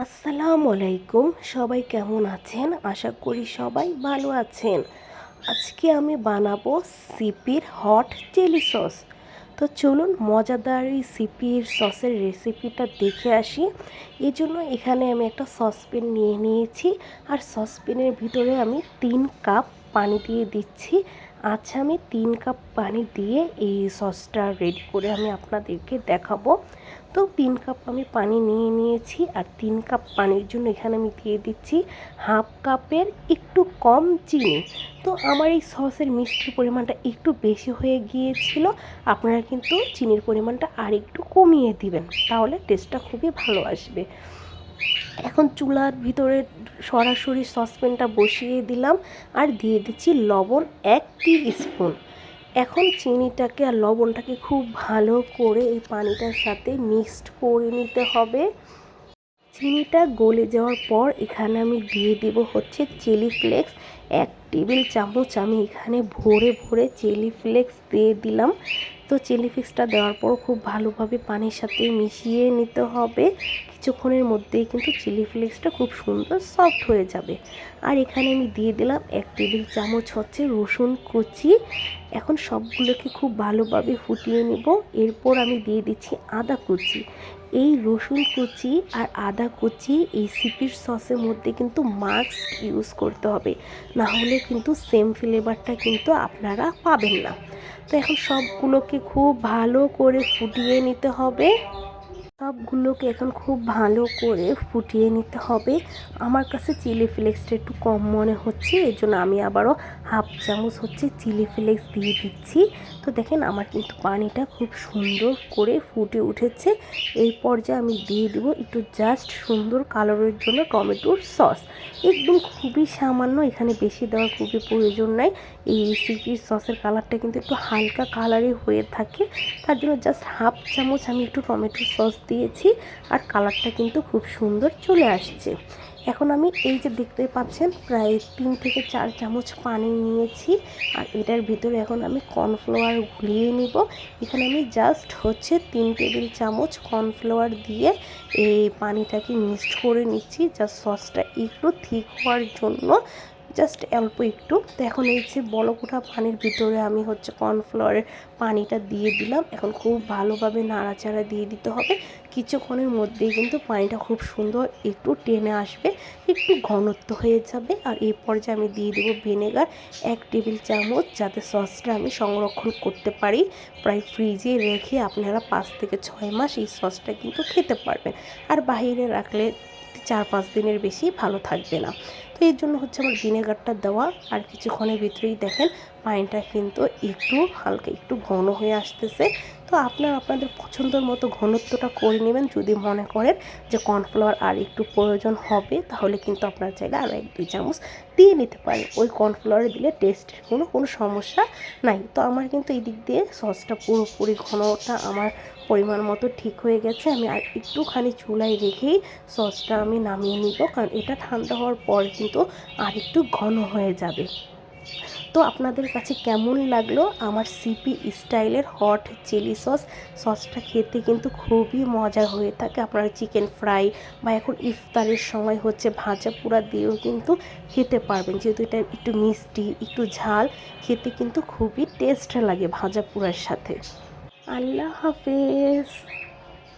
আসসালামু আলাইকুম। সবাই কেমন আছেন? আশা করি সবাই ভালো আছেন। আজকে আমি বানাবো সিপির হট চিলি সস। তো চলুন মজাদার এই সিপির সসের রেসিপিটা দেখে আসি। এই জন্য এখানে আমি একটা সসপ্যান নিয়ে নিয়েছি, আর সসপ্যানের ভিতরে আমি 3 কাপ পানি দিয়ে দিচ্ছি। আচ্ছা, আমি 3 কাপ পানি দিয়ে এই সসটা রেডি করে আমি আপনাদেরকে দেখাবো। তো 3 কাপ আমি পানি নিয়ে নিয়েছি, আর 3 কাপ পানির জন্য এখানে আমি দিয়ে দিচ্ছি হাফ কাপের একটু কম চিনি। তো আমার এই সসের মিষ্টির পরিমাণটা একটু বেশি হয়ে গিয়েছিল, আপনারা কিন্তু চিনির পরিমাণটা আর একটু কমিয়ে দিবেন, তাহলে টেস্টটা খুবই ভালো আসবে। এখন চুলার ভিতরে সরাসরি সসপ্যানটা বসিয়ে দিলাম, আর দিয়ে দিচ্ছি লবণ 1 টিস্পুন। এখন চিনিটাকে আর লবণটাকে খুব ভালো করে এই পানিটার সাথে মিক্সড করে নিতে হবে। চিনিটা গলে যাওয়ার পর এখানে আমি দিয়ে দেব হচ্ছে চিলি ফ্লেক্স 1 টেবিল চামচ। আমি এখানে ভরে ভরে চিলি ফ্লেক্স দিয়ে দিলাম। তো চিলি ফ্লেক্সটা দেওয়ার পর খুব ভালোভাবে পানির সাথে মিশিয়ে নিতে হবে। কিছুক্ষণের মধ্যেই কিন্তু চিলি ফ্লেক্সটা খুব সুন্দর সফট হয়ে যাবে। আর এখানে আমি দিয়ে দিলাম 1 টেবিল চামচ হচ্ছে রসুন কুচি। এখন সবগুলোকে খুব ভালোভাবে ফুটিয়ে নেব। এরপর আমি দিয়ে দিচ্ছি আদা কুচি। এই রসুন কুচি আর আদা কুচি এই সিপির সসের মধ্যে কিন্তু মাস্ট ইউজ করতে হবে, না হলে কিন্তু সেম ফ্লেভারটা কিন্তু আপনারা পাবেন না। তো এখন সবগুলোকে খুব ভালো করে ফুটিয়ে নিতে হবে। সবগুলোকে এখন খুব ভালো করে ফুটিয়ে নিতে হবে। আমার কাছে চিলি ফ্লেক্সটা একটু কম মনে হচ্ছে, এর জন্য আমি আবারও হাফ চামচ হচ্ছে চিলি ফ্লেক্স দিয়ে দিচ্ছি। তো দেখেন আমার কিন্তু পানিটা খুব সুন্দর করে ফুটে উঠেছে। এই পর্যায়ে আমি দিয়ে দেবো একটু জাস্ট সুন্দর কালারের জন্য টমেটোর সস। একদম খুবই সামান্য, এখানে বেশি দেওয়ার খুবই প্রয়োজন নাই। এই রেসিপির সসের কালারটা কিন্তু একটু হালকা কালারই হয়ে থাকে, তার জন্য জাস্ট হাফ চামচ আমি একটু টমেটোর সস দিয়েছি, আর কালারটা কিন্তু খুব সুন্দর চলে আসছে। এখন আমি এই যে দেখতে পাচ্ছেন প্রায় 3 থেকে 4 চামচ পানি নিয়েছি, আর এটার ভিতরে এখন আমি কর্নফ্লাওয়ার গুলিয়ে নিব। এখানে আমি জাস্ট হচ্ছে 3 টেবিল চামচ কর্নফ্লাওয়ার দিয়ে এই পানিটাকে মিক্সড করে নিচ্ছি, জাস্ট সসটা একটু থিক হওয়ার জন্য, জাস্ট অল্প একটু। তো এখন এই যে বলক ওঠা পানির ভিতরে আমি হচ্ছে কর্নফ্লাওয়ারের পানিটা দিয়ে দিলাম। এখন খুব ভালোভাবে নাড়াচাড়া দিয়ে দিতে হবে। কিছুক্ষণের মধ্যেই কিন্তু পানিটা খুব সুন্দর একটু টেনে আসবে, একটু ঘনত্ব হয়ে যাবে। আর এই পর্যায়ে আমি দিয়ে দেবো ভিনেগার 1 টেবিল চামচ, যাতে সসটা আমি সংরক্ষণ করতে পারি। প্রায় ফ্রিজে রেখে আপনারা 5 থেকে 6 মাস এই সসটা কিন্তু খেতে পারবেন, আর বাইরে রাখলে 4-5 দিনের বেশি ভালো থাকবে না। তো এর জন্য হচ্ছে আমার ভিনেগারটা দেওয়া। আর কিছুক্ষণের ভিতরেই দেখেন পানিটা কিন্তু একটু হালকা একটু ঘন হয়ে আসতেছে। তো আপনাদের পছন্দের মতো ঘনত্বটা করে নেবেন। যদি মনে করেন যে কর্নফ্লাওয়ার আর একটু প্রয়োজন হবে, তাহলে কিন্তু আপনার চাইলে আরও 1-2 চামচ দিয়ে নিতে পারেন। ওই কর্নফ্লাওয়ারে দিলে টেস্টের কোনো সমস্যা নাই। তো আমার কিন্তু এই দিক দিয়ে সসটা পুরোপুরি ঘনটা আমার পরিমাণ মতো ঠিক হয়ে গেছে। আমি আর একটুখানি চুলায় রেখেই সসটা আমি নামিয়ে নিব, কারণ এটা ঠান্ডা হওয়ার পর কিন্তু আর একটু ঘন হয়ে যাবে। তো আপনাদের কাছে কেমন লাগলো আমার সিপি স্টাইলের হট চিলি সসটা খেতে কিন্তু খুবই মজা হয়ে থাকে। আপনারা চিকেন ফ্রাই বা এখন ইফতারের সময় হচ্ছে ভাজা পোড়া দিয়েও কিন্তু খেতে পারবেন, যেহেতু এটা একটু মিষ্টি একটু ঝাল, খেতে কিন্তু খুবই টেস্ট লাগে ভাজা পোড়ার সাথে। আল্লাহ হাফেজ।